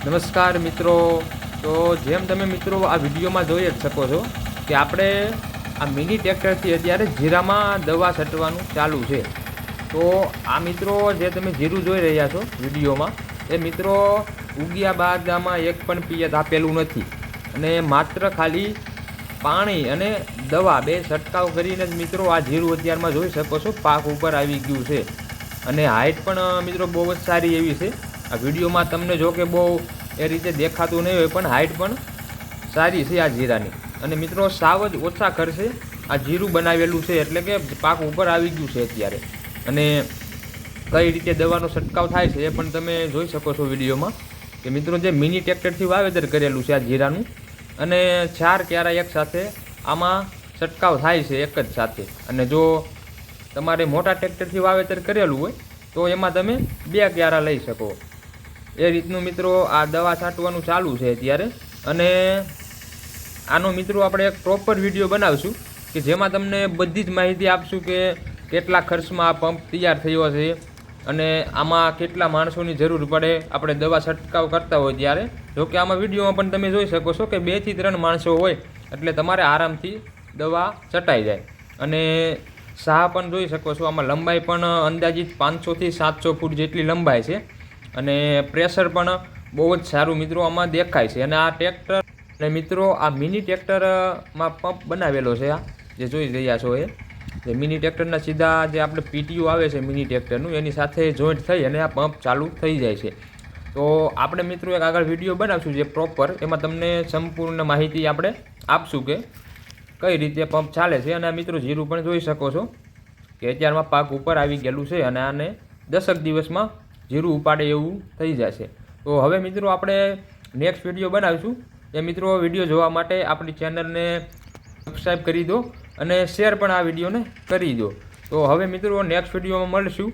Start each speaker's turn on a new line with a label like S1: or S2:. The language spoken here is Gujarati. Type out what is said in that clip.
S1: નમસ્કાર મિત્રો. તો જેમ તમે મિત્રો આ વિડીયોમાં જોઈ જ શકો છો કે આપણે આ મિની ટ્રેક્ટરથી અત્યારે જીરામાં દવા છંટવાનું ચાલુ છે. તો આ મિત્રો જે તમે જીરું જોઈ રહ્યા છો વિડીયોમાં એ મિત્રો ઉગ્યા બાદ આમાં એક પણ પિયત આપેલું નથી અને માત્ર ખાલી પાણી અને દવા બે છંટકાવ કરીને જ મિત્રો આ જીરું અત્યારમાં જોઈ શકો છો પાક ઉપર આવી ગયું છે અને હાઇટ પણ મિત્રો બહુ જ સારી એવી છે. આ વિડીયોમાં તમને જો કે બહુ એ રીતે દેખાતું નહીં હોય પણ હાઇટ પણ સારી છે આ જીરાની. અને મિત્રો સાવ જ ઓછા ખર્ચે આ જીરું બનાવેલું છે એટલે કે પાક ઉપર આવી ગયું છે અત્યારે. અને કઈ રીતે દવાનો છંટકાવ થાય છે એ પણ તમે જોઈ શકો છો વિડીયોમાં કે મિત્રો જે મિની ટ્રેક્ટરથી વાવેતર કરેલું છે આ જીરાનું અને 4 ક્યારા એક સાથે આમાં છંટકાવ થાય છે એક જ સાથે. અને જો તમારે મોટા ટ્રેક્ટરથી વાવેતર કરેલું હોય તો એમાં તમે 2 ક્યારા લઈ શકો. એ રીતનું મિત્રો આ દવા છાંટવાનું ચાલુ છે અત્યારે. અને આનો મિત્રો આપણે એક પ્રોપર વિડીયો બનાવશું કે જેમાં તમને બધી જ માહિતી આપશું કે કેટલા ખર્ચમાં આ પંપ તૈયાર થયો છે અને આમાં કેટલા માણસોની જરૂર પડે આપણે દવા છંટકાવ કરતા હોય ત્યારે. જોકે આમાં વિડીયોમાં પણ તમે જોઈ શકો છો કે 2 થી 3 માણસો હોય એટલે તમારે આરામથી દવા છટાઈ જાય. અને સાહ પણ જોઈ શકો છો આમાં લંબાઈ પણ અંદાજિત 500 થી 700 ફૂટ જેટલી લંબાઈ છે અને પ્રેશર પણ બહુ જ સારું મિત્રો આમાં દેખાય છે. અને આ ટ્રેક્ટર અને મિત્રો આ મિની ટ્રેક્ટરમાં પંપ બનાવેલો છે આ જે જોઈ રહ્યા છો એ જે મિની ટ્રેક્ટરના સીધા જે આપણે પીટીયુ આવે છે મિની ટ્રેક્ટરનું એની સાથે જોઈન્ટ થઈ અને આ પંપ ચાલુ થઈ જાય છે. તો આપણે મિત્રો એક આગળ વિડીયો બનાવશું જે પ્રોપર એમાં તમને સંપૂર્ણ માહિતી આપણે આપશું કે કઈ રીતે પંપ ચાલે છે. અને આ મિત્રો જીરું પણ જોઈ શકો છો કે અત્યારમાં પાક ઉપર આવી ગયેલું છે અને આને 10 દિવસમાં જીરું ઉપાડે એવું થઈ જશે. તો હવે મિત્રો આપણે નેક્સ્ટ વિડીયો બનાવીશું. એ મિત્રો વિડીયો જોવા માટે આપણી ચેનલને સબસ્ક્રાઈબ કરી દો અને શેર પણ આ વિડીયોને કરી દો. તો હવે મિત્રો નેક્સ્ટ વિડીયોમાં મળીશું.